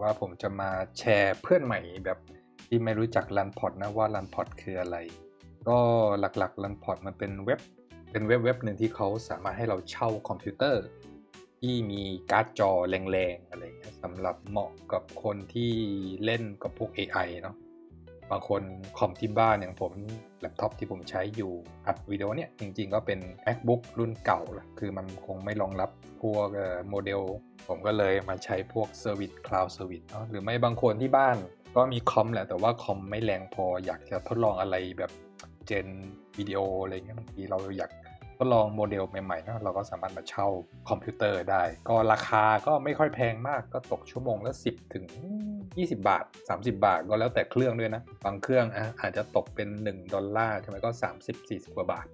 ว่าผมจะมาแชร์เพื่อนใหม่แบบที่ไม่รู้จัก Runpod นะว่า Runpod คืออะไรก็หลักๆ Runpod มันเป็นเว็บหนึ่งที่เขาสามารถให้เราเช่าคอมพิวเตอร์ที่มีการ์ดจอแรงๆอะไรเงี้ยสำหรับเหมาะกับคนที่เล่นกับพวก AI เนาะบางคนคอมที่บ้านอย่างผมแล็ปท็อปที่ผมใช้อยู่อัดวิดีโอเนี่ยจริงๆก็เป็น MacBook รุ่นเก่าแหละคือมันคงไม่รองรับพวกโมเดลผมก็เลยมาใช้พวก Service Cloud Service เนาะหรือไม่บางคนที่บ้านก็มีคอมแหละแต่ว่าคอมไม่แรงพออยากจะทดลองอะไรแบบเจนวิดีโออะไรเงี้ยบางทีเราอยากทดลองโมเดลใหม่ๆนะเราก็สามารถมาเช่าคอมพิวเตอร์ได้ก็ราคาก็ไม่ค่อยแพงมากก็ตกชั่วโมงละ10 ถึง 20 บาท30 บาทก็แล้วแต่เครื่องด้วยนะบางเครื่องอาจจะตกเป็น$1ใช่ไหมก็30-40 กว่าบาท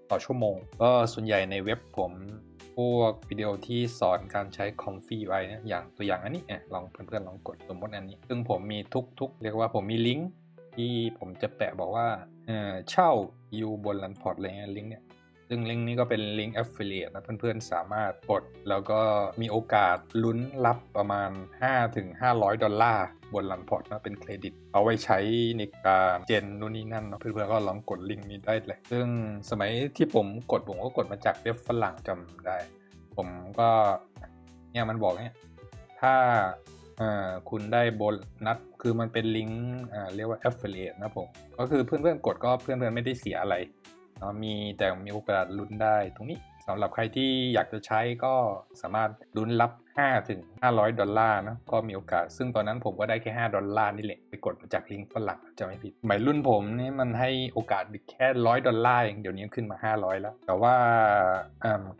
ต่อชั่วโมงก็ส่วนใหญ่ในเว็บผมพวกวิดีโอที่สอนการใช้ Comfy ไว้นะอย่างตัวอย่างอันนี้ลองเพื่อนๆลองกดสมมติอันนี้ซึ่งผมมีทุกเรียกว่าผมมีลิงก์ที่ผมจะแปะบอกว่าเช่าอยู่บน Runpod อะไรเงี้ยลิงก์เนี่ยซึ่งลิงก์นี้ก็เป็นลิงก์ Affiliate นะเพื่อนๆสามารถกดแล้วก็มีโอกาสลุ้นรับประมาณ$5-500บน Runpod นะเป็นเครดิตเอาไว้ใช้ในการเจนนู่นนี่นั่นเนาะเพื่อนๆก็ลองกดลิงก์นี้ได้เลยซึ่งสมัยที่ผมก็กดมาจากเว็บฝรั่งจำได้ผมก็เนี่ยมันบอกเนี่ยถ้าคุณได้โบนัสคือมันเป็นลิงก์เรียกว่า Affiliate นะผมก็คือเพื่อนๆกดก็เพื่อนๆไม่ได้เสียอะไรแต่มีโอกาสลุ้นได้ตรงนี้สำหรับใครที่อยากจะใช้ก็สามารถลุ้นรับ$5-500นะก็มีโอกาสซึ่งตอนนั้นผมก็ได้แค่$5นี่แหละไปกดมาจากลิงก์ฝรั่งจะไม่ผิดสมัยรุ่นผมนี่มันให้โอกาสแค่$100เองเดี๋ยวนี้ขึ้นมา500แล้วแต่ว่า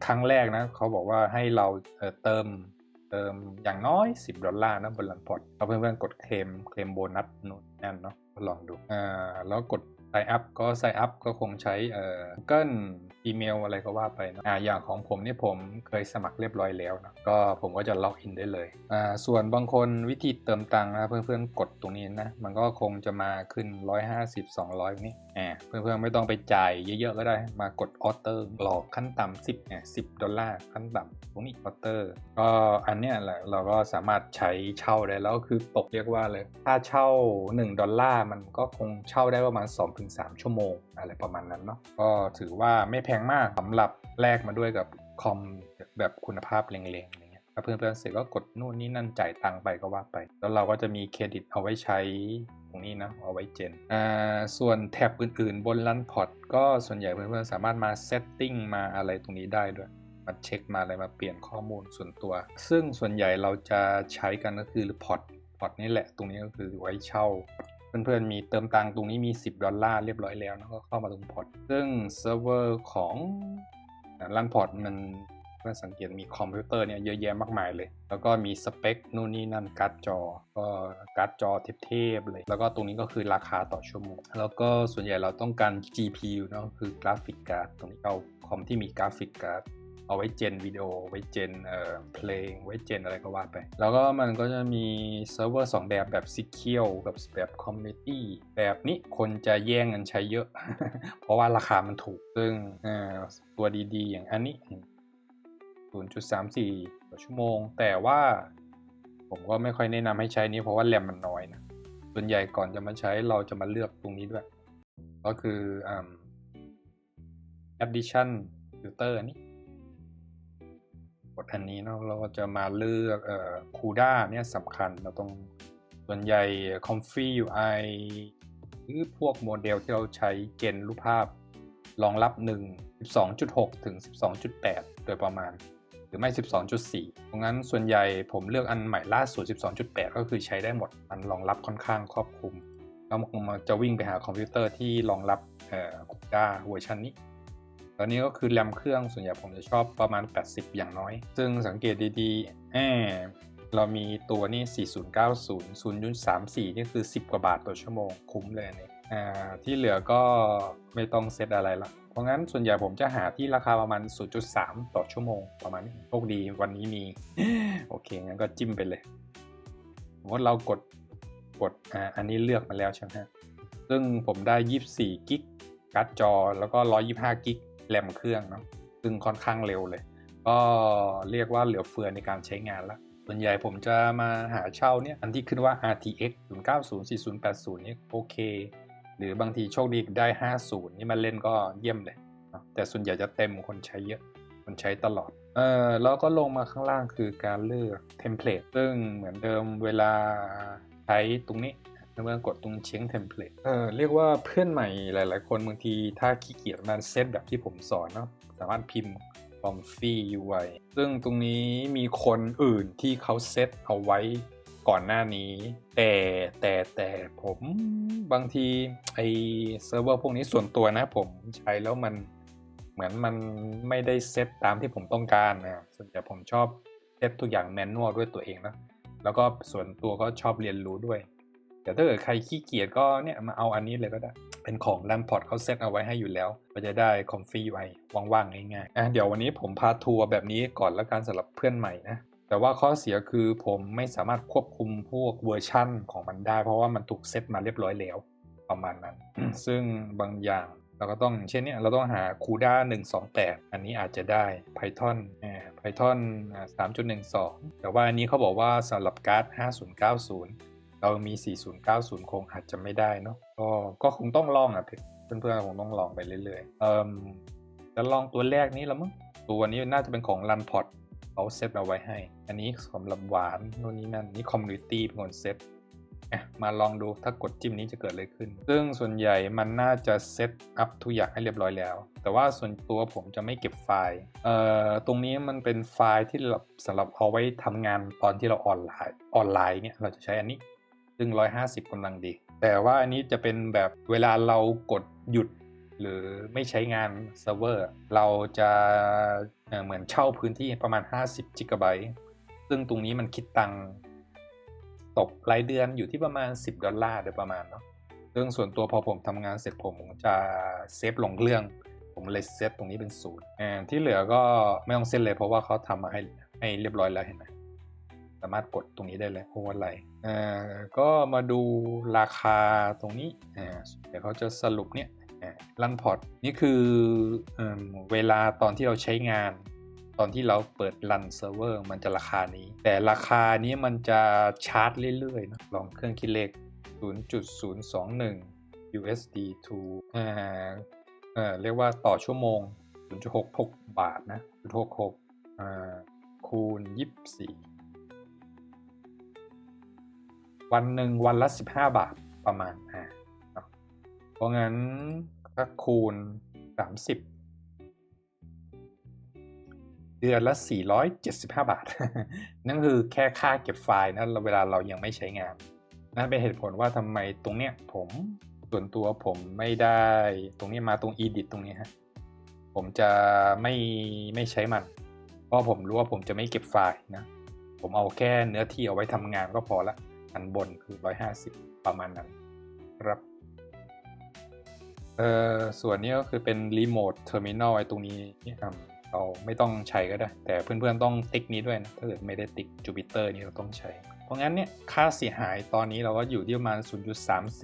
ครั้งแรกนะเขาบอกว่าให้เราเติมอย่างน้อย$10นะบน Runpod เอาเพื่อนๆกดเคลมโบนัสนู่นนั่นเนาะลองดูแล้วกดsign up ก็คงใช้Google อีเมลอะไรก็ว่าไปนะอย่างของผมนี่ผมเคยสมัครเรียบร้อยแล้วนะก็ผมก็จะล็อกอินได้เลยส่วนบางคนวิธีเติมตังค์นะเพื่อนๆกดตรงนี้นะมันก็คงจะมาขึ้น150-200นี้เพื่อนๆไม่ต้องไปจ่ายเยอะๆก็ได้มากดออเตอร์หลอกขั้นต่ำ$10ขั้นต่ำตรงนี้ออเตอร์ก็อันเนี้ยแหละเราก็สามารถใช้เช่าได้แล้วคือตกเรียกว่าเลยถ้าเช่า$1มันก็คงเช่าได้ประมาณ2-3 ชั่วโมงอะไรประมาณนั้นเนาะก็ถือว่าไม่แพงมากสำหรับแลกมาด้วยกับคอมแบบคุณภาพแรงๆอะไรเงี้ยถ้าเพื่อนๆเสร็จก็กดนู่นนี่นั่นจ่ายตังค์ไปก็ว่าไปแล้วเราก็จะมีเครดิตเอาไว้ใช้ตรงนี้นะเอาไว้เจนส่วนแท็บอื่นๆบน Runpod ก็ส่วนใหญ่เพื่อนๆสามารถมาเซตติ้งมาอะไรตรงนี้ได้ด้วยมาเช็คมาอะไรมาเปลี่ยนข้อมูลส่วนตัวซึ่งส่วนใหญ่เราจะใช้กันก็คือพอร์ตนี่แหละตรงนี้ก็คือไว้เช่าเพื่อนๆมีเติมตังค์ตรงนี้มี$10เรียบร้อยแล้วนะก็เข้ามาตรงพอร์ตซึ่งเซิร์ฟเวอร์ของRunpodมันเพื่อนสังเกตมีคอมพิวเตอร์เนี่ยเยอะแยะมากมายเลยแล้วก็มีสเปคนู่นนี่นั่นการ์ดจอก็การ์ดจอเทพๆเลยแล้วก็ตรงนี้ก็คือราคาต่อชั่วโมงแล้วก็ส่วนใหญ่เราต้องการ GPU เนาะคือกราฟิกการ์ดตรงนี้เอาคอมที่มีกราฟิกการ์ดเอาไว้เจนวิดีโอไว้เจนเพลงไว้เจนอะไรก็ว่าไปแล้วก็มันก็จะมีเซิร์ฟเวอร์2แบบ Secure กับแบบ Community แบบนี้คนจะแย่งกันใช้เยอะ เพราะว่าราคามันถูกซึ่งตัวดีๆอย่างอันนี้0.34 ต่อชั่วโมงแต่ว่าผมก็ไม่ค่อยแนะนำให้ใช้นี้เพราะว่าแรมมันน้อยนะส่วนใหญ่ก่อนจะมาใช้เราจะมาเลือกตรงนี้ด้วยก็คือAddition Filter นี้กดอันนี้เนาะเราก็จะมาเลือกCUDA เนี่ยสำคัญเราต้องส่วนใหญ่ Comfy UI หรือพวกโมเดลที่เราใช้เจนรูปภาพรองรับ12.6 ถึง 12.8 โดยประมาณหรือไม่12.4เพราะงั้นส่วนใหญ่ผมเลือกอันใหม่ล่าสุด12.8 ก็คือใช้ได้หมดมันรองรับค่อนข้างครอบคลุมแล้วมันจะวิ่งไปหาคอมพิวเตอร์ที่รองรับCUDA เวอร์ชันนี้ตอนนี้ก็คือแรมเครื่องส่วนใหญ่ผมจะชอบประมาณ80อย่างน้อยซึ่งสังเกตดีๆเรามีตัวนี้4090 0.34นี่คือ10 กว่าบาทต่อชั่วโมงคุ้มเลยเนี่ยที่เหลือก็ไม่ต้องเซตอะไรละเพราะงั้นส่วนใหญ่ผมจะหาที่ราคาประมาณ 0.3 ต่อชั่วโมงประมาณนี้โชคดีวันนี้มี โอเคงั้นก็จิ้มไปเลยสมมติเรากดอันนี้เลือกมาแล้วใช่ไหมซึ่งผมได้24กิกการ์ดจอแล้วก็125กิกแรมเครื่องเนาะซึ่งค่อนข้างเร็วเลยก็เรียกว่าเหลือเฟือในการใช้งานแล้ว ส่วนใหญ่ผมจะมาหาเช่าเนี่ยอันที่ขึ้นว่า RTX 090 4080นี่โอเคหรือบางทีโชคดีได้50นี่มาเล่นก็เยี่ยมเลยแต่ส่วนใหญ่จะเต็มคนใช้เยอะคนใช้ตลอดแล้วก็ลงมาข้างล่างคือการเลือกเทมเพลตซึ่งเหมือนเดิมเวลาใช้ตรงนี้เมื่อกดตรงเชียงเทมเพลตเรียกว่าเพื่อนใหม่หลายๆคนบางทีถ้าขี้เกียจมันเซตแบบที่ผมสอนเนาะสามารถพิมพ์ Comfy UI ซึ่งตรงนี้มีคนอื่นที่เขาเซตเอาไว้ก่อนหน้านี้แต่ผมบางทีไอเซิร์ฟเวอร์พวกนี้ส่วนตัวนะผมใช้แล้วมันเหมือนมันไม่ได้เซตตามที่ผมต้องการนะส่วนใหญ่ผมชอบเซตทุกอย่างแมนนวลด้วยตัวเองนะแล้วก็ส่วนตัวก็ชอบเรียนรู้ด้วยแต่ถ้าเกิดใครขี้เกียจก็เนี่ยมาเอาอันนี้เลยก็ได้เป็นของ Lamport เขาเซตเอาไว้ให้อยู่แล้วก็จะได้ Comfy UI ว่างๆง่ายๆเดี๋ยววันนี้ผมพาทัวร์แบบนี้ก่อนแล้วกันสำหรับเพื่อนใหม่นะแต่ว่าข้อเสียคือผมไม่สามารถควบคุมพวกเวอร์ชั่นของมันได้เพราะว่ามันถูกเซตมาเรียบร้อยแล้วประมาณนั้น ซึ่งบางอย่างเราก็ต้องเช่นเนี่ยเราต้องหา CUDA 128อันนี้อาจจะได้ Python 3.12 แต่ว่าอันนี้เขาบอกว่าสำหรับการ์ด5090เรามี4090คงอาจจะไม่ได้เนาะก็คงต้องลองเพื่อนๆคงต้องลองไปเรื่อยๆจะลองตัวแรกนี้แล้วมั้งตัวนี้น่าจะเป็นของ Runport เขาเซตเอาไว้ให้อันนี้สำหรับหวานโน่นนี่นั่นนี่ Community เป็นคนเซตมาลองดูถ้ากดจิ้มนี้จะเกิดอะไรขึ้นซึ่งส่วนใหญ่มันน่าจะเซตอัพทุกอย่างให้เรียบร้อยแล้วแต่ว่าส่วนตัวผมจะไม่เก็บไฟล์ตรงนี้มันเป็นไฟล์ที่สำหรับเอาไว้ทำงานตอนที่เราออนไลน์เนี่ยเราจะใช้อันนี้ซึ่ง150กำลังดีแต่ว่าอันนี้จะเป็นแบบเวลาเรากดหยุดหรือไม่ใช้งานเซิร์ฟเวอร์เราจะเหมือนเช่าพื้นที่ประมาณ50 จิกะไบต์ซึ่งตรงนี้มันคิดตังค์ตกรายเดือนอยู่ที่ประมาณ$10โดยประมาณเนาะซึ่งส่วนตัวพอผมทำงานเสร็จผมจะเซฟลงเครื่องผมเลยเซตตรงนี้เป็น0ที่เหลือก็ไม่ต้องเซตเลยเพราะว่าเขาทำมาให้เรียบร้อยแล้วเห็นไหมสามารถกดตรงนี้ได้เลยโอเวอร์ไลน์ก็มาดูราคาตรงนี้เดี๋ยวเขาจะสรุปเนี่ยรันพอร์ตนี่คือเวลาตอนที่เราใช้งานตอนที่เราเปิดรันเซิร์ฟเวอร์มันจะราคานี้แต่ราคานี้มันจะชาร์จเรื่อยๆนะลองเครื่องคิดเลข 0.021 USD to เรียกว่าต่อชั่วโมง 0.66 บาทนะ 0.66คูณ24วันหนึ่งวันละ15 บาทประมาณเพราะงั้นถ้าคูณ30เดือนละ475 บาท นั่นคือแค่ค่าเก็บไฟล์นะเวลาเรายังไม่ใช้งานนั่นเป็นเหตุผลว่าทำไมตรงเนี้ยส่วนตัวผมไม่ได้ตรงนี้มาตรง edit ตรงนี้ฮะผมจะไม่ใช้มันเพราะผมรู้ว่าผมจะไม่เก็บไฟล์นะผมเอาแค่เนื้อที่เอาไว้ทำงานก็พอละอันบนคือ150ประมาณนั้นครับส่วนนี้ก็คือเป็น remote terminal ไอ้ตรงนี้เราไม่ต้องใช้ก็ได้แต่เพื่อนๆต้องติ๊กนี้ด้วยนะถ้าเกิดไม่ได้ติ๊ก Jupyter นี่เราต้องใช้เพราะงั้นเนี่ยค่าเสียหายตอนนี้เราก็อยู่ที่ประมาณ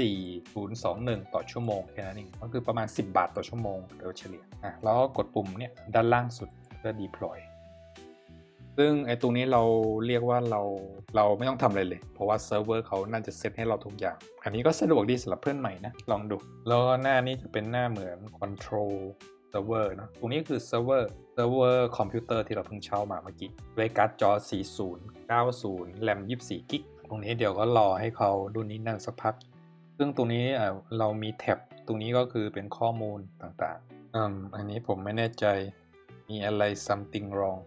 0.34021 ต่อชั่วโมงแค่นั้นเองก็คือประมาณ10 บาทต่อชั่วโมงโดยเฉลี่ยแล้วก็กดปุ่มเนี่ยด้านล่างสุดเพื่อ deploy ซึ่งไอ้ตรงนี้เราเรียกว่าเราไม่ต้องทำอะไรเลยเพราะว่าเซิร์ฟเวอร์เขาน่าจะเซตให้เราทุกอย่างอันนี้ก็สะดวกดีสำหรับเพื่อนใหม่นะลองดูแล้วหน้านี้จะเป็นหน้าเหมือน control server นะตรงนี้คือเซิร์ฟเวอร์คอมพิวเตอร์ที่เราเพิ่งเช่ามาเมื่อกี้ด้วยการ์ดจอ4090แรม24กิกตรงนี้เดี๋ยวก็รอให้เขารุ่นนี้นั่นสักพักซึ่งตรงนี้เรามีแท็บตรงนี้ก็คือเป็นข้อมูลต่างๆอันนี้ผมไม่แน่ใจมีอะไร something wrong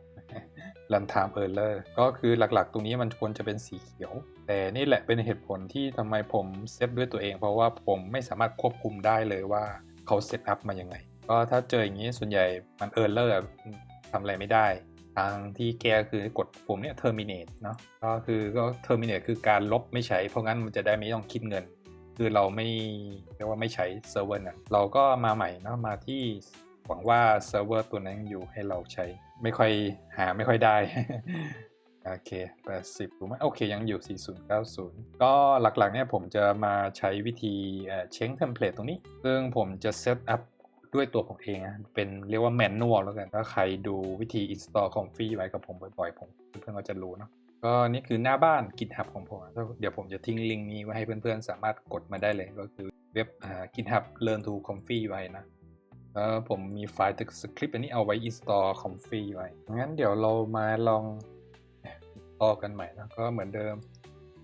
runtime error ก็คือหลักๆตรงนี้มันควรจะเป็นสีเขียวแต่นี่แหละเป็นเหตุผลที่ทำไมผมเซตด้วยตัวเองเพราะว่าผมไม่สามารถควบคุมได้เลยว่าเขาเซตอัพมายังไงก็ถ้าเจออย่างนี้ส่วนใหญ่มัน error ทำอะไรไม่ได้ทางที่แก้คือกดปุ่มเนี้ย terminate เนาะก็ terminate คือการลบไม่ใช้เพราะงั้นมันจะได้ไม่ต้องคิดเงินคือเราไม่เรียกว่าไม่ใช้เซิร์ฟเวอร์นั้นเราก็มาใหม่เนาะมาที่หวังว่าเซิร์ฟเวอร์ตัวนั้นอยู่ให้เราใช้ไม่ค่อยได้ โอเค80ถูกไหมโอเคยังอยู่4090ก็หลักๆเนี่ยผมจะมาใช้วิธีเช็คเทมเพลตตรงนี้ซึ่งผมจะเซตอัพด้วยตัวผมเองนะเป็นเรียกว่าแมนนวลแล้วกันถ้าใครดูวิธี install config ไว้กับผมบ่อยๆเพื่อนๆก็จะรู้เนาะ ก็นี่คือหน้าบ้าน GitHub ของผมเดี๋ยวผมจะทิ้งลิงก์นี้ไว้ให้เพื่อนๆสามารถกดมาได้เลยก็คือเว็บGitHub Learn to Comfy ไว้นะผมมีไฟล์สคริปต์อันนี้เอาไว้ install Comfy ไว้งั้นเดี๋ยวเรามาลองต่อกันใหม่นะก็เหมือนเดิม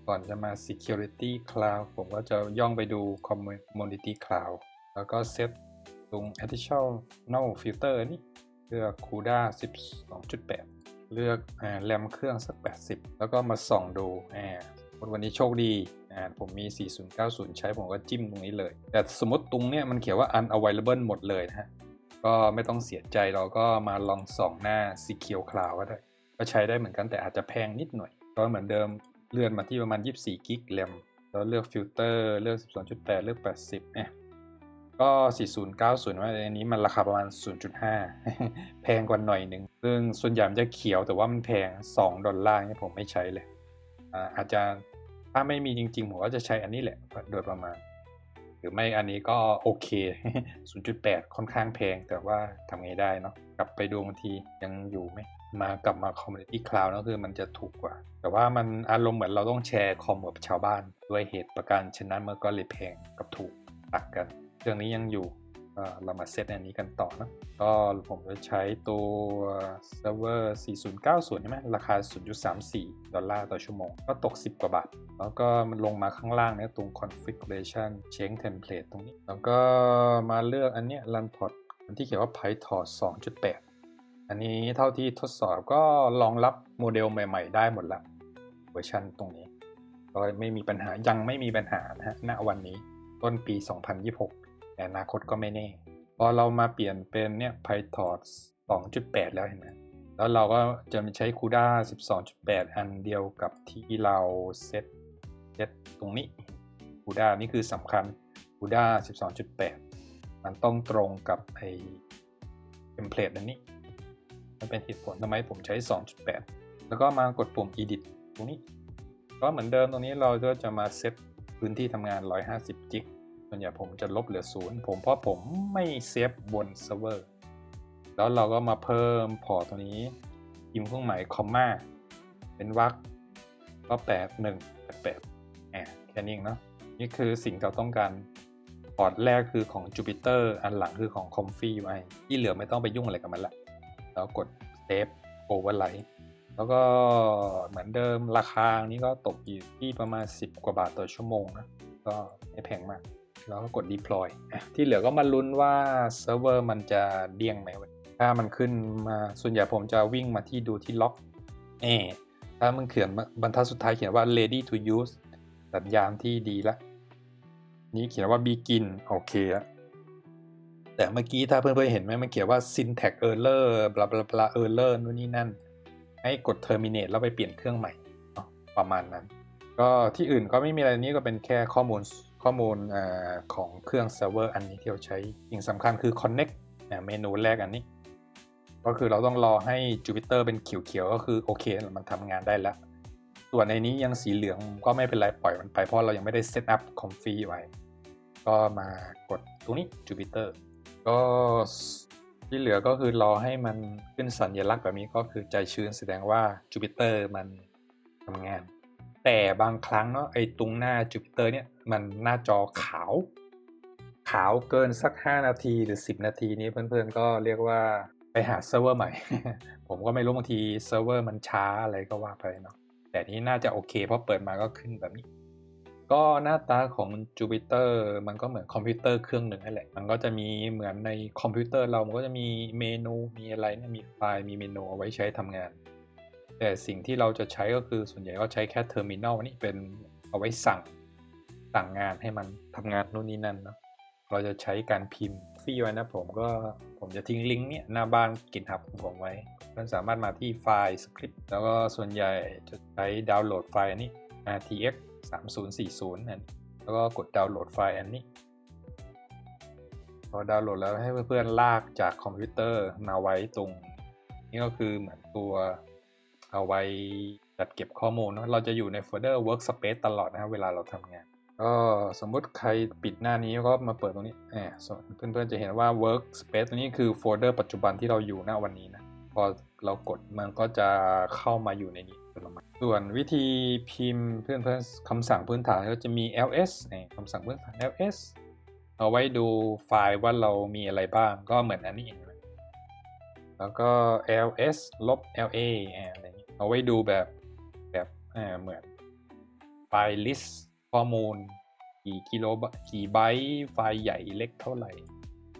ก่อนจะมา Security Cloud ผมก็จะย่องไปดู Community Cloud แล้วก็เซตตรง Additional Filter นี่เลือก CUDA 12.8 เลือกแรมเครื่องสัก80แล้วก็มาส่องดูวันนี้โชคดีผมมี4090ใช้ผมก็จิ้มตรงนี้เลยแต่สมมติตรงเนี้ยมันเขียนว่า unavailable หมดเลยนะฮะก็ไม่ต้องเสียใจเราก็มาลองส่องหน้า Secure Cloud ก็ได้ก็ใช้ได้เหมือนกันแต่อาจจะแพงนิดหน่อยก็เหมือนเดิมเลื่อนมาที่ประมาณ24 กิกแรมแล้วเลือกฟิลเตอร์เลือก 12.8 เลือก 80ก็4090ว่าอันนี้มันราคาประมาณ 0.5 แพงกว่าหน่อยหนึ่งซึ่งส่วนใหญ่มันจะเขียวแต่ว่ามันแพง$2เนี่ยผมไม่ใช้เลยอาจจะถ้าไม่มีจริงๆผมก็จะใช้อันนี้แหละโดยประมาณหรือไม่อันนี้ก็โอเค 0.8 ค่อนข้างแพงแต่ว่าทำไงได้เนาะกลับไปดูบางทียังอยู่ไหมกลับมา Community Cloud ก็คือมันจะถูกกว่าแต่ว่ามันอารมณ์เหมือนเราต้องแชร์คอมกับชาวบ้านด้วยเหตุประการฉะนั้นมันก็เลยแพงกับถูกตักกันเครื่องนี้ยังอยู่เรามาเซตอันนี้กันต่อนะก็ผมจะใช้ตัวเซิร์ฟเวอร์4090ใช่ไหมราคา $0.34 ต่อชั่วโมงก็ตก10 กว่าบาทแล้วก็มันลงมาข้างล่างเนี่ยตรง configuration change template ตรงนี้แล้วก็มาเลือกอันเนี้ย run port ที่เขียนว่า PyTorch 2.8 อันนี้เท่าที่ทดสอบก็รองรับโมเดลใหม่ๆได้หมดละเวอร์ชันตรงนี้ก็ไม่มีปัญหายังไม่มีปัญหานะฮะณวันนี้ต้นปี 2026 แต่อนาคตก็ไม่แน่พอเรามาเปลี่ยนเป็นเนี่ย PyTorch 2.8 แล้วเห็นไหมแล้วเราก็จะใช้ CUDA 12.8 อันเดียวกับที่เราเซตตรงนี้ CUDA นี่คือสำคัญ CUDA 12.8 มันต้องตรงกับไอ้เทมเพลตอันนี้มันเป็นเหตุผลทำไมผมใช้ 2.8 แล้วก็มากดปุ่ม edit ตรงนี้ก็เหมือนเดิมตรงนี้เราก็จะมาเซตพื้นที่ทำงาน150 จิกส่วนใหญ่ผมจะลบเหลือ0เพราะผมไม่เซฟบนเซิร์ฟเวอร์แล้วเราก็มาเพิ่มพอร์ตตรงนี้พิมพ์เครื่องหมายคอมมาเป็นวรรคก็8188แค่นี้เองเนาะนี่คือสิ่งที่เราต้องการพอร์ตแรกคือของ Jupyter อันหลังคือของ Comfy ไว้ที่เหลือไม่ต้องไปยุ่งอะไรกับมันละแล้วกด Save Overwrite แล้วก็เหมือนเดิมราคานี้ก็ตกอยู่ที่ประมาณ10 กว่าบาทต่อชั่วโมงนะก็ไม่แพงมากแล้วก็กด deploy ที่เหลือก็มาลุ้นว่าเซิร์ฟเวอร์มันจะเด้งไหมถ้ามันขึ้นมาส่วนใหญ่ผมจะวิ่งมาที่ดูที่ล็อกถ้ามันเขียนบรรทัดสุดท้ายเขียนว่า ready to use สัญญาณที่ดีแล้วนี้เขียนว่า begin โอเคแล้วแต่เมื่อกี้ถ้าเพื่อนๆเห็นไหมมันเขียนว่า syntax error บลาบลาบลา error นู่นนี่นั่นให้กด terminate แล้วไปเปลี่ยนเครื่องใหม่ประมาณนั้นก็ที่อื่นก็ไม่มีอะไรนี้ก็เป็นแค่ข้อมูลของเครื่องเซิร์ฟเวอร์อันนี้ที่เราใช้สิ่งสำคัญคือ connect เมนูแรกอันนี้ก็คือเราต้องรอให้ Jupyter เป็นเขียวๆก็คือโอเคมันทำงานได้แล้วส่วนในนี้ยังสีเหลืองก็ไม่เป็นไรปล่อยมันไปเพราะเรายังไม่ได้ set up config ไว้ก็มากดตรงนี้ Jupyter ก็ที่เหลือก็คือรอให้มันขึ้นสัญลักษณ์แบบนี้ก็คือใจชื้นแสดงว่า Jupyter มันทำงานแต่บางครั้งเนาะไอ้ตรงหน้า Jupyter เนี่ยมันหน้าจอขาวเกินสัก5 นาทีหรือ10 นาทีนี้เพื่อนๆก็เรียกว่าไปหาเซิร์ฟเวอร์ใหม่ ผมก็ไม่รู้บางทีเซิร์ฟเวอร์มันช้าอะไรก็ว่าไปเนาะแต่นี้น่าจะโอเคเพราะเปิดมาก็ขึ้นแบบนี้ก็หน้าตาของ Jupyter มันก็เหมือนคอมพิวเตอร์เครื่องหนึ่งนั่นแหละมันก็จะมีเหมือนในคอมพิวเตอร์เรามันก็จะมีเมนูมีอะไรเนี่ยมีไฟล์มีเมนูเอาไว้ใช้ทำงานแต่สิ่งที่เราจะใช้ก็คือส่วนใหญ่ก็ใช้แค่เทอร์มินอลนี่เป็นเอาไว้สั่งงานให้มันทำงานนู่นนี่นั่นเนาะเราจะใช้การพิมพ์ฟรีไว้นะผมจะทิ้งลิงก์เนี่ยหน้าบ้าน GitHub ของผมไว้มันสามารถมาที่ไฟล์สคริปต์แล้วก็ส่วนใหญ่จะใช้ดาวน์โหลดไฟล์นี้ RTX 3040นั่นแล้วก็กดดาวน์โหลดไฟล์อันนี้พอดาวน์โหลดแล้วให้เพื่อนๆลากจากคอมพิวเตอร์มาไว้ตรงนี่ก็คือเหมือนตัวเอาไว้จัดเก็บข้อมูลเนาะเราจะอยู่ในโฟลเดอร์ Workspace ตลอดนะครับเวลาเราทำงานก็สมมุติใครปิดหน้านี้ก็มาเปิดตรงนี้เพื่อนๆจะเห็นว่า Workspace ตัวนี้คือโฟลเดอร์ปัจจุบันที่เราอยู่ณวันนี้นะพอเรากดมันก็จะเข้ามาอยู่ในนี้เป็นประมาณ ส่วนวิธีพิมพ์เพื่อนๆคำสั่งพื้นฐานก็จะมี ls คำสั่งพื้นฐาน ls เอาไว้ดูไฟล์ว่าเรามีอะไรบ้างก็เหมือนอันนี้เองแล้วก็ ls ลบ la อะไรอย่างนี้เอาไว้ดูแบบเหมือนไฟล์ list ข้อมูลกี่ไบต์ไฟล์ใหญ่เล็กเท่าไหร่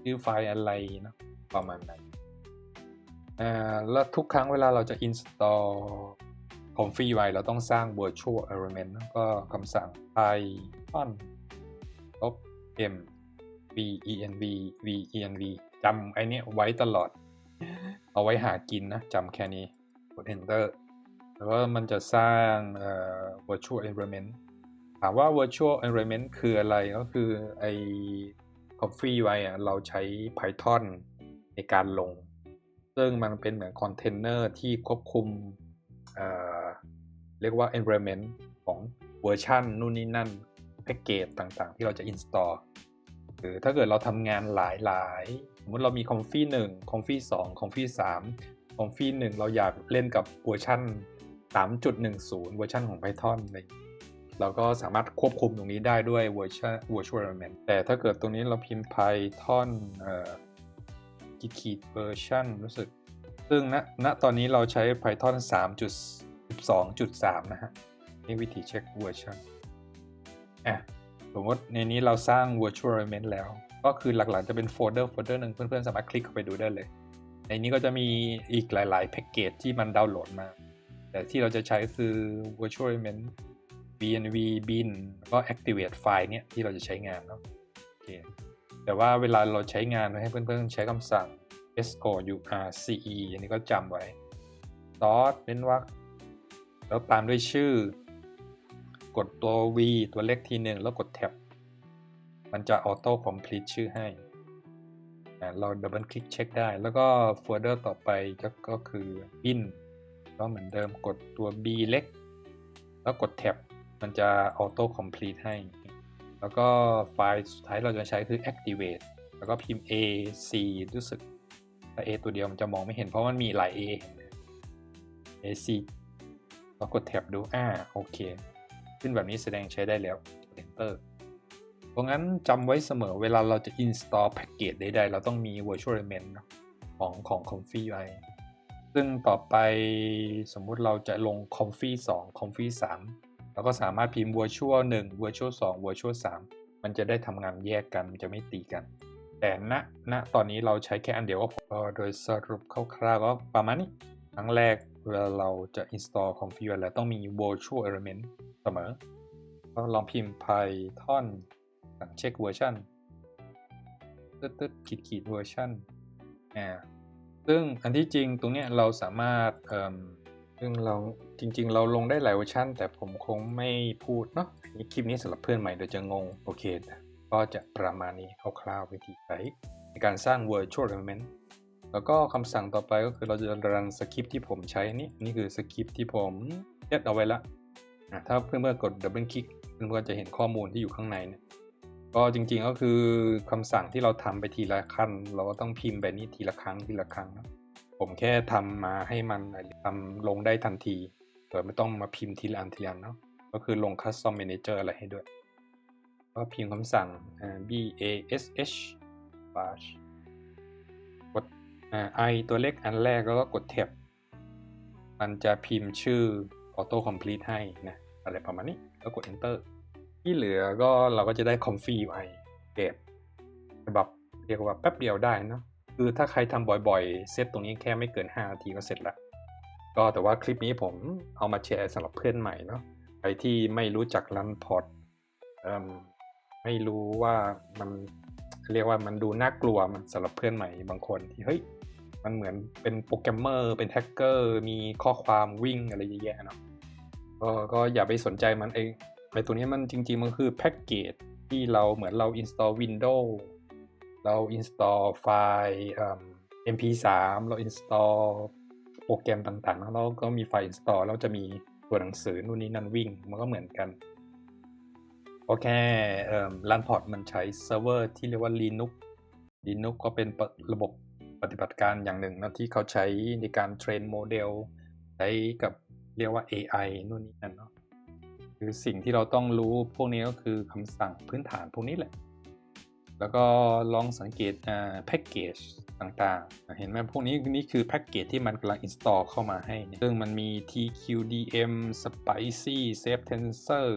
ชื่อไฟล์อะไรนะประมาณนั้นแล้วทุกครั้งเวลาเราจะ install config ไว้เราต้องสร้าง virtual environment ก็คำสั่ง python m venv จำไอเนี้ยไว้ตลอดเอาไว้หากินนะจำแค่นี้กด enter แล้วก็มันจะสร้างvirtual environment ถามว่า virtual environment คืออะไรก็คือไอ config ไว้เราใช้ python ในการลงซึ่งมันเป็นเหมือนคอนเทนเนอร์ที่ควบคุมเรียกว่า environment ของเวอร์ชันนู่นนี่นั่นแพ็กเกจต่างๆที่เราจะ install หรือถ้าเกิดเราทำงานหลายสมมติเรามี config 1 config 2 config 3 config 1เราอยากเล่นกับเวอร์ชัน 3.10 เวอร์ชันของ Python อะไรเราก็สามารถควบคุมตรงนี้ได้ด้วย virtual environment แต่ถ้าเกิดตรงนี้เราพิมพ์ Python version รู้สึกซึ่งณตอนนี้เราใช้ Python 3.12.3 นะฮะนี่วิธีเช็คเวอร์ชันสมมติในนี้เราสร้าง virtual environment แล้วก็คือหลักๆจะเป็นโฟลเดอร์หนึ่งเพื่อนๆสามารถคลิกเข้าไปดูได้เลยในนี้ก็จะมีอีกหลายๆแพ็กเกจที่มันดาวน์โหลดมาแต่ที่เราจะใช้คือ virtual environment venv bin แล้วก็ activate ไฟล์เนี้ยที่เราจะใช้งานเนาะโอเคแต่ว่าเวลาเราใช้งานให้เพื่อนๆใช้คำสั่ง source อันนี้ก็จำไว้ dot เว้นวรรคแล้วตามด้วยชื่อกดตัว v ตัวเล็กทีหนึ่งแล้วกดแท็บมันจะ auto complete ชื่อให้เราดับเบิลคลิกเช็คได้แล้วก็โฟลเดอร์ต่อไปก็คือ bin ก็เหมือนเดิมกดตัว b เล็กแล้วกดแท็บมันจะ auto complete ให้แล้วก็ไฟล์สุดท้ายเราจะใช้คือ activate แล้วก็พิมพ์ ac รู้สึกแต่ a ตัวเดียวมันจะมองไม่เห็นเพราะมันมีหลาย a ac เรากดแท็บดูโอเคขึ้นแบบนี้แสดงใช้ได้แล้ว enter เพราะงั้นจำไว้เสมอเวลาเราจะ install package ใดๆเราต้องมี virtual element ของ config ไว้ซึ่งต่อไปสมมุติเราจะลง config 2 config 3เราก็สามารถพิมพ์ virtual 1 virtual 2 virtual 3มันจะได้ทำงานแยกกันมันจะไม่ตีกันแต่ณตอนนี้เราใช้แค่อันเดียวก็พอโดยสรุปคร่าวๆก็ประมาณนี้ครั้งแรกเวลาเราจะ install config อะไรต้องมี virtual element เสมอก็ลองพิมพ์ python เช็คเวอร์ชันขีดเวอร์ชันซึ่งอันที่จริงตรงเนี้ยเราสามารถซึ่งเราจริงๆเราลงได้หลายเวอร์ชันแต่ผมคงไม่พูดเนาะคลิปนี้สำหรับเพื่อนใหม่เดี๋ยวจะงงโอเคก็จะประมาณนี้คร่าวๆวิธีใช้ในการสร้าง virtual element แล้วก็คำสั่งต่อไปก็คือเราจะรันสคริปต์ที่ผมใช้นี่คือสคริปต์ที่ผมเซตเอาไว้ละถ้าเพื่อนๆกดดับเบิลคลิกเพื่อนๆจะเห็นข้อมูลที่อยู่ข้างในเนี่ยก็จริงๆก็คือคำสั่งที่เราทำไปทีละขั้นเราก็ต้องพิมพ์แบบนี้ทีละครั้งนะผมแค่ทำมาให้มันทำลงได้ทันทีโดยไม่ต้องมาพิมพ์ทีละอันเนาะก็คือลง custom manager อะไรให้ด้วยก็พิมพ์คำสั่งbash bash กดi ตัวเล็กอันแรกแล้วก็กดแท็บมันจะพิมพ์ชื่อ auto complete ให้นะอะไรประมาณนี้แล้วกด enter ที่เหลือก็เราก็จะได้ config ไว้แบบเรียกว่าแป๊บเดียวได้นะคือถ้าใครทำบ่อยๆเซตตรงนี้แค่ไม่เกิน5นาทีก็เสร็จแล้วก็แต่ว่าคลิปนี้ผมเอามาแชร์สำหรับเพื่อนใหม่เนาะใครที่ไม่รู้จักรันพอร์ตไม่รู้ว่ามันเรียกว่ามันดูน่ากลัวมันสำหรับเพื่อนใหม่บางคนที่เฮ้ยมันเหมือนเป็นโปรแกรมเมอร์เป็นแฮกเกอร์มีข้อความวิ่งอะไรเยอะแยะเนาะก็อย่าไปสนใจมันไอ้ตัวนี้มันจริงๆมันคือแพ็กเกจที่เราเหมือนเรา install Windows เรา install ไฟล์ mp3 เรา install โปรแกรมต่างๆแล้วเราก็มีไฟล์ install แล้วจะมีตัวหนังสือนู่นนี่นั่นวิ่งมันก็เหมือนกันโอเครันพอร์ตมันใช้เซิร์ฟเวอร์ที่เรียกว่า Linux ก็เป็นระบบปฏิบัติการอย่างหนึ่งนะที่เขาใช้ในการเทรนโมเดลใช้กับ เรียกว่า AI นู่นนี่นั่นเนาะคือสิ่งที่เราต้องรู้พวกนี้ก็คือคำสั่งพื้นฐานพวกนี้แหละแล้วก็ลองสังเกตแพ็กเกจต่างๆเห็นไหมพวกนี้นี่คือแพ็กเกจที่มันกำลัง install เข้ามาให้ซึ่งมันมี TQDM Spicy Safe Tensor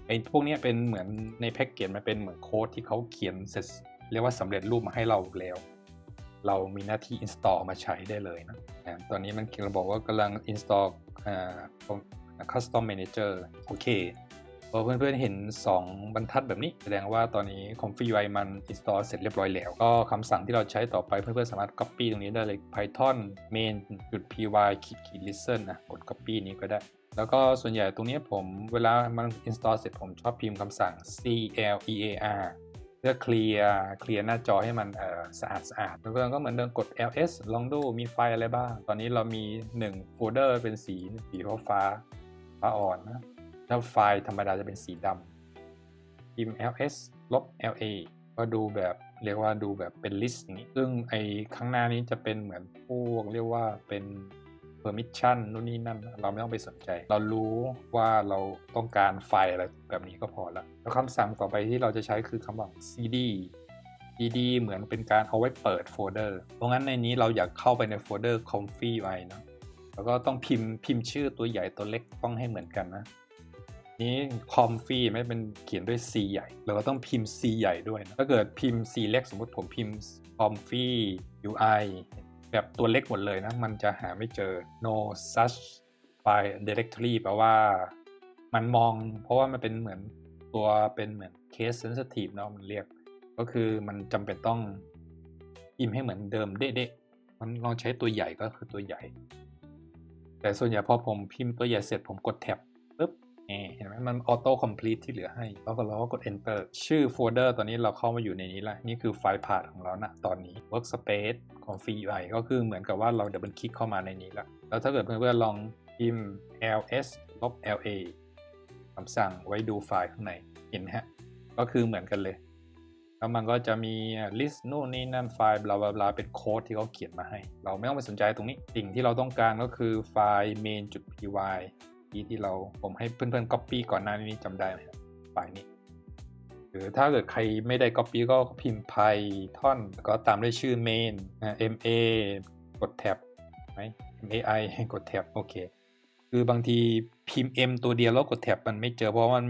ไอ้พวกนี้เป็นเหมือนในแพ็กเกจมันเป็นเหมือนโค้ดที่เขาเขียนเสร็จเรียกว่าสำเร็จรูปมาให้เราแล้วเรามีหน้าที่ install มาใช้ได้เลยนะตอนนี้มันเราบอกว่ากำลัง install Custom Manager โอเคพอเพื่อนๆเห็น2บรรทัดแบบนี้แสดงว่าตอนนี้ Config มัน install เสร็จเรียบร้อยแล้วก็คำสั่งที่เราใช้ต่อไปเพื่อนๆสามารถ copy ตรงนี้ได้เลย python main.py -listen กด copy นี้ก็ได้แล้วก็ส่วนใหญ่ตรงนี้ผมเวลามัน install เสร็จผมชอบพิมพ์คำสั่ง clear เพื่อเคลียร์หน้าจอให้มันสะอาดเพื่อนๆก็เหมือนเดิมกด ls ลองดูมีไฟล์อะไรบ้างตอนนี้เรามี1โฟลเดอร์เป็นสีฟ้าอ่อนนะถ้าไฟล์ธรรมดาจะเป็นสีดำพิมพ์ ls -la ก็ดูแบบเรียกว่าดูแบบเป็น list อย่างนี้ซึ่งไอ้ข้างหน้านี้จะเป็นเหมือนพวกเรียกว่าเป็น permission นู่นนี่นั่นเราไม่ต้องไปสนใจเรารู้ว่าเราต้องการไฟล์อะไรแบบนี้ก็พอแล้วคำสั่งต่อไปที่เราจะใช้คือคำว่า cd เหมือนเป็นการเอาไว้เปิดโฟลเดอร์เพราะงั้นในนี้เราอยากเข้าไปในโฟลเดอร์ config ไว้นะแล้วก็ต้องพิมพ์ชื่อตัวใหญ่ตัวเล็กต้องให้เหมือนกันนะนี้ config ไม่เป็นเขียนด้วย C ใหญ่เราก็ต้องพิมพ์ C ใหญ่ด้วยนะถ้าเกิดพิมพ์ C เล็กสมมติผมพิมพ์ config UI แบบตัวเล็กหมดเลยนะมันจะหาไม่เจอ no such file directory แปลว่ามันมองเพราะว่ามันเป็นเหมือนตัวเป็นเหมือน case sensitive เนาะมันเรียกก็คือมันจำเป็นต้องพิมพ์ให้เหมือนเดิมเด๊ะๆมันลองใช้ตัวใหญ่ก็คือตัวใหญ่แต่ส่วนใหญ่พอผมพิมพ์ตัวใหญ่เสร็จผมกดแท็บปุ๊บเห็นไหมมันออโต้คอมพลีทที่เหลือให้แล้วก็เราก็กด enter ชื่อโฟลเดอร์ตอนนี้เราเข้ามาอยู่ในนี้แล้วนี่คือไฟล์พาธของเรานะตอนนี้ workspace config UI ก็คือเหมือนกับว่าเราดับเบิลคลิกเข้ามาในนี้แล้วถ้าเกิดเพื่อนๆลองพิมพ์ ls -la คำสั่งไว้ดูไฟล์ข้างในเห็นไหมฮะก็คือเหมือนกันเลยแล้วมันก็จะมี list นู่นนี่นั่นไฟล์บลาบลาเป็นโค้ดที่เขาเขียนมาให้เราไม่ต้องไปสนใจตรงนี้สิ่งที่เราต้องการก็คือไฟล์ main.py ที่ผมให้เพื่อนๆ copy ก่อนหน้านี้จำได้ไหมครับไฟล์นี้หรือถ้าเกิดใครไม่ได้ copy ก็พิมพ์ python ก็ตามด้วยชื่อ main ma กดแท็บไหม mai กดแท็บโอเคคือบางทีพิมพ์ m ตัวเดียวแล้วกดแท็บมันไม่เจอเพราะว่ามั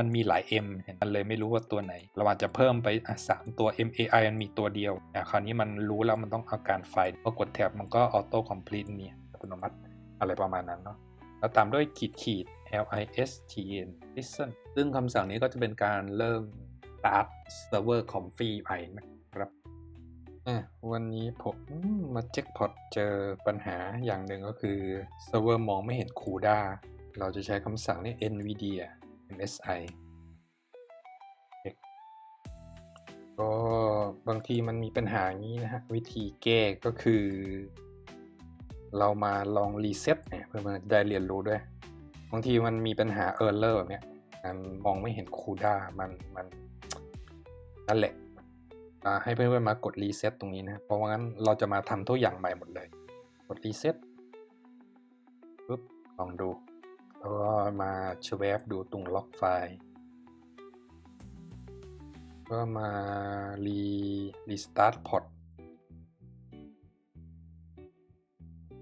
นมีหลาย m มันเลยไม่รู้ว่าตัวไหนเราอาจจะเพิ่มไป3ตัว mai มันมีตัวเดียวคราวนี้มันรู้แล้วมันต้องเอาการไฟล์พอกดแท็บมันก็ออโต้คอมพลีทนี่อัตโนมัติอะไรประมาณนั้นเนาะแล้วตามด้วยขีด listen listen ซึ่งคำสั่งนี้ก็จะเป็นการเริ่ม start server config ไปนะครับวันนี้ผมมาเช็คพอตเจอปัญหาอย่างหนึ่งก็คือเซิร์ฟเวอร์มองไม่เห็น CUDA เราจะใช้คำสั่งนี้ NVIDIA MSI ก็บางทีมันมีปัญหาอย่างนี้นะฮะวิธีแก้ก็คือเรามาลองรีเซ็ตเพื่อมาได้เรียนรู้ด้วยบางทีมันมีปัญหา Error แบบนี้มันมองไม่เห็น CUDA มันนั่นแหละให้เพื่อนๆมากดรีเซ็ตตรงนี้นะเพราะว่างั้นเราจะมาทำทุกอย่างใหม่หมดเลยกดรีเซ็ตปุ๊บลองดูแล้วก็มาชแวบดูตรงล็อกไฟล์ก็มารีสตาร์ทพอร์ต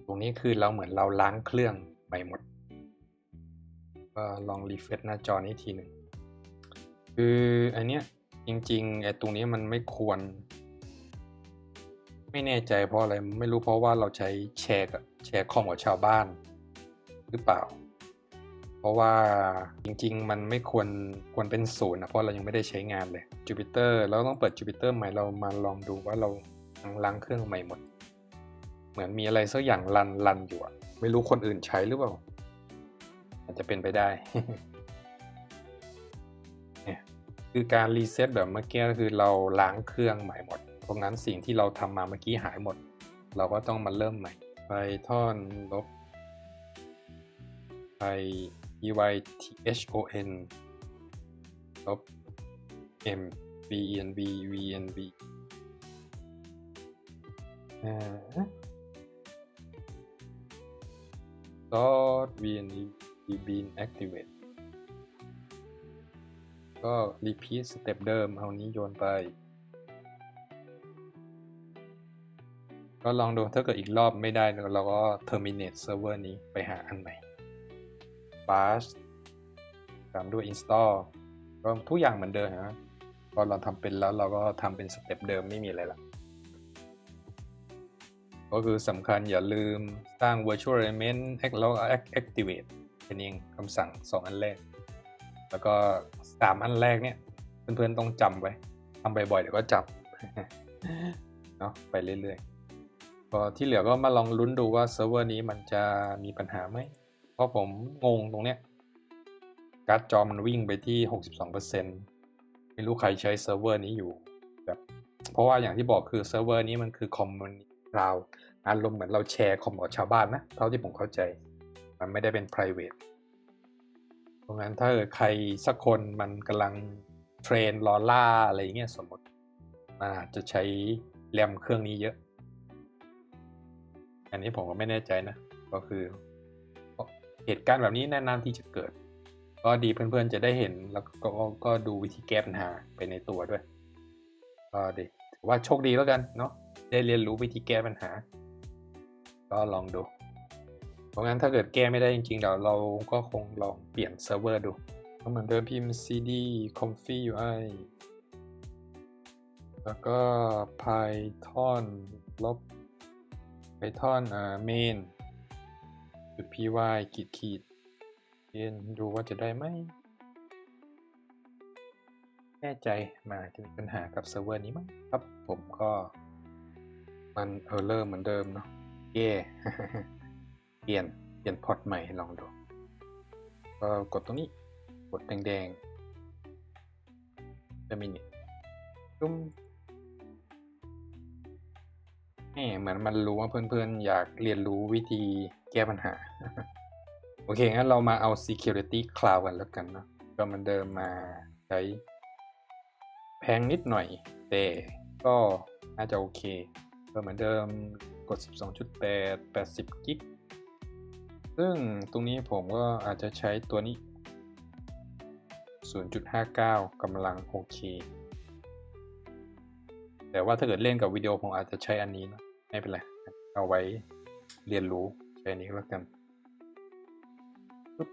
ตรงนี้คือเราเหมือนเราล้างเครื่องใหม่หมดก็ลองรีเฟรชหน้าจอนี้ทีหนึ่งคืออันเนี้ยจริงๆไอ้ตรงนี้มันไม่ควรไม่แน่ใจเพราะอะไรไม่รู้เพราะว่าเราใช้แชร์คอมกับชาวบ้านหรือเปล่าเพราะว่าจริงๆมันไม่ควรเป็นศูนย์นะเพราะเรายังไม่ได้ใช้งานเลย Jupyter เราต้องเปิด Jupyter ใหม่เรามาลองดูว่าเราล้างเครื่องใหม่หมดเหมือนมีอะไรสักอย่างรันอยู่ไม่รู้คนอื่นใช้หรือเปล่าอาจจะเป็นไปได้ เนี่ยคือการรีเซ็ตแบบเมื่อกี้ก็คือเราล้างเครื่องใหม่หมดเพราะงั้นสิ่งที่เราทำมาเมื่อกี้หายหมดเราก็ต้องมาเริ่มใหม่ Python python m venv ต dot been activate ก็ repeat สเต็ปเดิมเอานี้โยนไปก็ลองดูถ้าเกิดอีกรอบไม่ได้เราก็ terminate server นี้ไปหาอันใหม่ bash ตามด้วย install ก็ทุกอย่างเหมือนเดิมนะพอเราทำเป็นแล้วเราก็ทำเป็นสเต็ปเดิมไม่มีอะไรละก็คือสำคัญอย่าลืมสร้าง virtual element แล้ว activate เป็นเองคำสั่ง2อันแรกแล้วก็3อันแรกเนี่ยเพื่อนๆต้องจำไว้ทำบ่อยๆเดี๋ยวก็จำเนาะไปเรื่อยๆก็ที่เหลือก็มาลองลุ้นดูว่าเซิร์ฟเวอร์นี้มันจะมีปัญหาไหมเพราะผมงงตรงเนี้ยการ์ดจอมันวิ่งไปที่ 62% ไม่รู้ใครใช้เซิร์ฟเวอร์นี้อยู่แบบเพราะว่าอย่างที่บอกคือเซิร์ฟเวอร์นี้มันคือคอมมูนิตี้เราอารมณ์เหมือนเราแชร์คอมกับชาวบ้านนะเท่าที่ผมเข้าใจมันไม่ได้เป็น private เพราะงั้นถ้าใครสักคนมันกำลังเทรนรอล่าอะไรเงี้ยสมมติมันอาจจะใช้แรมเครื่องนี้เยอะอันนี้ผมก็ไม่แน่ใจนะก็คือเหตุการณ์แบบนี้นานๆที่จะเกิดก็ดีเพื่อนๆจะได้เห็นแล้วก็ดูวิธีแก้ปัญหาไปในตัวด้วยก็ดีถือว่าโชคดีแล้วกันเนาะได้เรียนรู้วิธีแก้ปัญหาก็ลองดูเพราะงั้นถ้าเกิดแก้ไม่ได้จริงๆเดี๋ยวเราก็คงลองเปลี่ยนเซิร์ฟเวอร์ดูเหมือนเดิมพิมพ์ cd config ui แล้วก็ python ลบ python main .py ขีดเรียนดูว่าจะได้ไหมแน่ใจมาจะมีปัญหากับเซิร์ฟเวอร์นี้มั้งครับผมก็มันerrorเหมือนเดิมเนาะแย่ เปลี่ยนพอร์ตใหม่ลองดูก็กดตรงนี้กดแดงๆจะมีนี่ตุ้มเหมือนมันรู้ว่าเพื่อนๆอยากเรียนรู้วิธีแก้ปัญหา โอเคงั้นเรามาเอา security cloud กันแล้วกันนะก็เหมือนเดิมมาใช้แพงนิดหน่อยแต่ก็น่าจะโอเคก็เหมือนเดิมกด 12.8 80 กิกซึ่งตรงนี้ผมก็อาจจะใช้ตัวนี้ 0.59 กำลังโอเคแต่ว่าถ้าเกิดเล่นกับวิดีโอผมอาจจะใช้อันนี้นะไม่เป็นไรเอาไว้เรียนรู้ใช้อันนี้แล้วกันปึ๊บ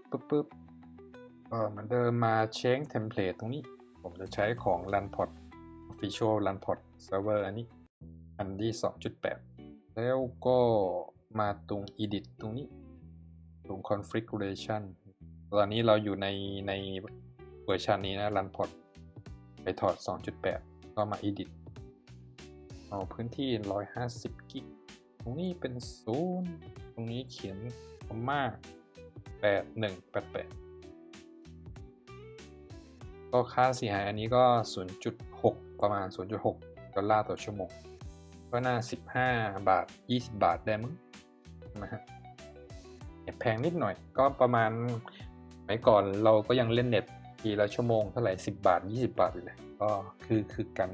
ก็เหมือนเดิมมา change template ตรงนี้ผมจะใช้ของ runpod official runpod server อันนี้อันที่ 2.8 แล้วก็มาตรง edit ตรงนี้ตรง configuration ตอนนี้เราอยู่ในเวอร์ชันนี้นะ runpod ไปถอด 2.8 ก็มา edit เอาพื้นที่ 150 กิกตรงนี้เป็น 0 ตรงนี้เขียนคอมมา8188ก็ค่าเสียหายอันนี้ก็ 0.6 ประมาณ 0.6 ดอลลาร์ต่อชั่วโมงก็น่า15 บาท 20 บาทได้มั้งนะฮะแพงนิดหน่อยก็ประมาณสมัยก่อนเราก็ยังเล่นเน็ตทีละชั่วโมงเท่าไหร่10 บาท 20 บาทอยู่เลยก็คือกัน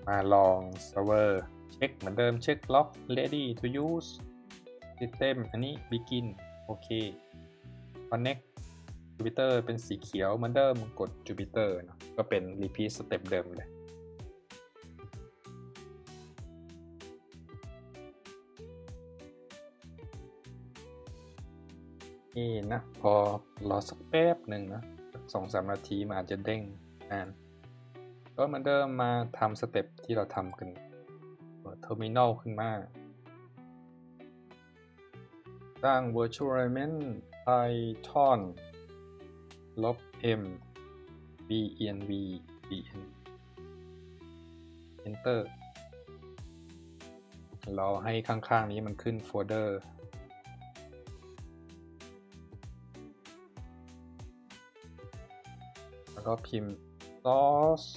มาลองเซิร์ฟเวอร์เช็คเหมือนเดิมเช็คล็อก ready to use system อันนี้ begin โอเค connect Jupyter เป็นสีเขียวเหมือนเดิมกด Jupyter เนาะก็เป็น repeat สเต็ปเดิมเลยนี่นะพอรอสักแป๊บหนึ่งนะ2-3 นาทีมันอาจจะเด้งนานก็เหมือนเดิมมาทำสเต็ปที่เราทำกันเปิด terminal ขึ้นมาสร้าง virtual element python -m -benv enter เราให้ข้างๆนี้มันขึ้นโฟลเดอร์แล้วก็พิมพ์ source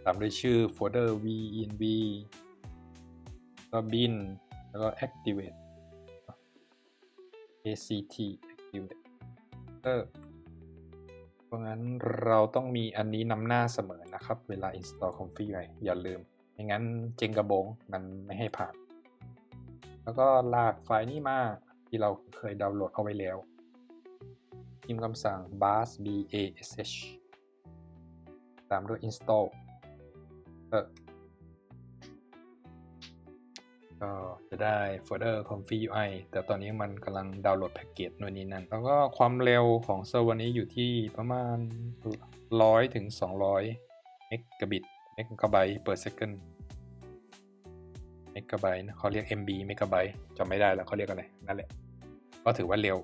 ตามด้วยชื่อโฟลเดอร์ venv ก็ bin แล้วก็ activate activate เพราะงั้นเราต้องมีอันนี้นำหน้าเสมอนะครับเวลา install config อย่าลืมไม่งั้นเจงกระบงมันไม่ให้ผ่าน แล้วก็ลากไฟล์นี้มาที่เราเคยดาวน์โหลดเอาไว้แล้วพิมพ์คำสั่ง bash bash ตามด้วย install ก็จะได้โฟลเดอร์ config UI แต่ตอนนี้มันกำลังดาวน์โหลดแพ็กเกจนู่นนี่นั่นแล้วก็ความเร็วของเซิร์ฟเวอร์นี้อยู่ที่ประมาณ100 ถึง 200 เมกะบิตper second เมกะไบต์เขาเรียก MB เมกะไบต์จำไม่ได้แล้วเขาเรียกอะไรนั่นแหละก็ถือว่าเร็ว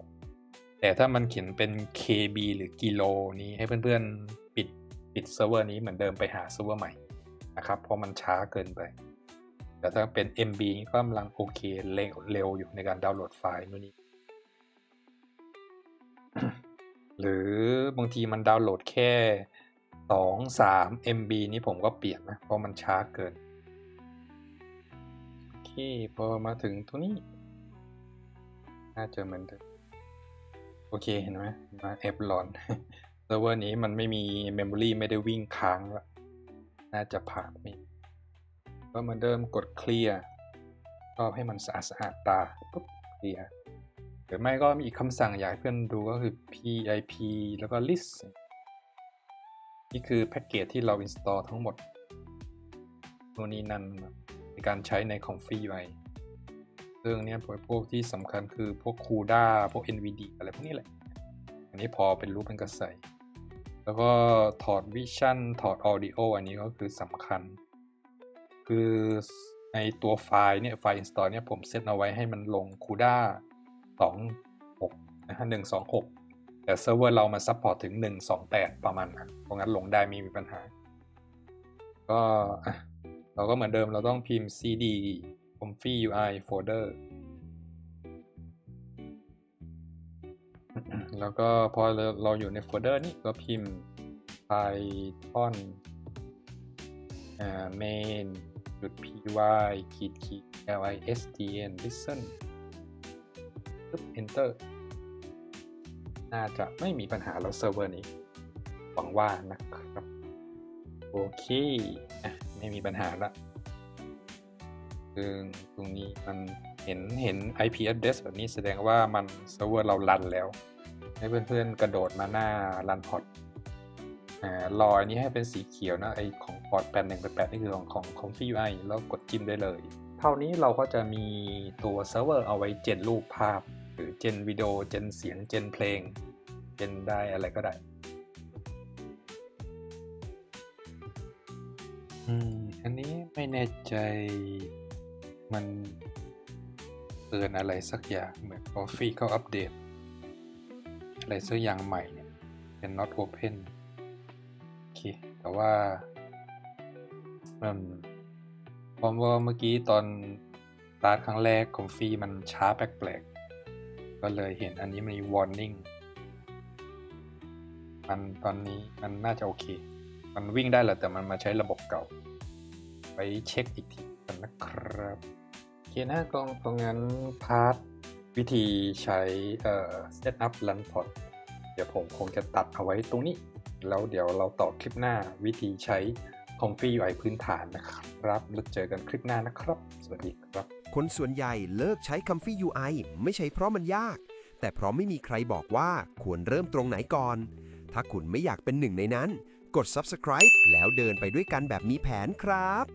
แต่ถ้ามันเขียนเป็น KB หรือกิโลนี้ให้เพื่อนๆปิดเซิร์ฟเวอร์นี้เหมือนเดิมไปหาเซิร์ฟเวอร์ใหม่นะครับเพราะมันช้าเกินไปแต่ถ้าเป็น MB ก็กำลังโอเคเร็วอยู่ในการดาวน์โหลดไฟล์นู่นนี่ หรือบางทีมันดาวน์โหลดแค่2-3 MB นี่ผมก็เปลี่ยนนะเพราะมันช้าเกินโอเคพอมาถึงตรงนี้น่าจะเหมือนเดิมโอเคเห็นไหมมาแอปร้อน เซิร์ฟเวอร์นี้มันไม่มีเมมโมรีไม่ได้วิ่งค้างแล้วน่าจะผ่านนี่ก็เหมือนเดิมกดเคลียร์ก็ให้มันสะอาดตาปุ๊บเคลียร์หรือไม่ก็มีอีกคำสั่งอยากให้เพื่อนดูก็คือ pip แล้วก็ list นี่คือแพ็กเกจที่เรา install ทั้งหมดโน่นนี่นั่นในการใช้ใน config UI เรื่องนี้พวกที่สำคัญคือพวก CUDA พวก NVIDIA อะไรพวกนี้แหละอันนี้พอเป็นรูปเป็นกระใสแล้วก็ถอด Vision ถอด Audio อันนี้ก็คือสำคัญคือในตัวไฟล์เนี่ยไฟล์ install เนี่ยผมเซตเอาไว้ให้มันลง CUDA 2.6 นะฮะ 1.2.6 แต่เซิร์ฟเวอร์เรามาซัพพอร์ตถึง 1.2.8 ประมาณนั้นเพราะงั้นลงได้ไม่มีปัญหาก็เราก็เหมือนเดิมเราต้องพิมพ์ cd config UI folder แล้วก็พอเราอยู่ในโฟลเดอร์นี้ก็พิมพ์ python main.py listenปึ๊บ enter น่าจะไม่มีปัญหาแล้วเซิร์ฟเวอร์นี้หวังว่านะครับโอเคไม่มีปัญหาละซึ่งตรงนี้มันเห็น IP address แบบนี้แสดงว่ามันเซิร์ฟเวอร์เรารันแล้วให้เพื่อนๆกระโดดมาหน้า run pod รออันนี้ให้เป็นสีเขียวนะไอของ port 8188นี่คือของ config UI แล้วกดจิ้มได้เลยเท่านี้เราก็จะมีตัวเซิร์ฟเวอร์เอาไว้เจนรูปภาพหรือเจนวิดีโอเจนเสียงเจนเพลงเจนได้อะไรก็ได้อันนี้ไม่แน่ใจมันเตือนอะไรสักอย่างเหมือน Coffee เขาอัปเดตอะไรสักอย่างใหม่เนี่ยเป็น not open โอเคแต่ว่าเพราะว่าเมื่อกี้ตอนสตาร์ทครั้งแรก Coffee มันช้าแปลกๆก็เลยเห็นอันนี้มี warning ตอนนี้มันน่าจะโอเคมันวิ่งได้แหละแต่มันมาใช้ระบบเก่าไปเช็คอีกทีกันนะครับโอเคนะตรงนั้นพาร์ทวิธีใช้setup run pod เดี๋ยวผมคงจะตัดเอาไว้ตรงนี้แล้วเดี๋ยวเราต่อคลิปหน้าวิธีใช้ config UI พื้นฐานนะครับแล้วเจอกันคลิปหน้านะครับสวัสดีครับคนส่วนใหญ่เลิกใช้ Comfy UI ไม่ใช่เพราะมันยากแต่เพราะไม่มีใครบอกว่าควรเริ่มตรงไหนก่อนถ้าคุณไม่อยากเป็นหนึ่งในนั้นกด Subscribe แล้วเดินไปด้วยกันแบบมีแผนครับ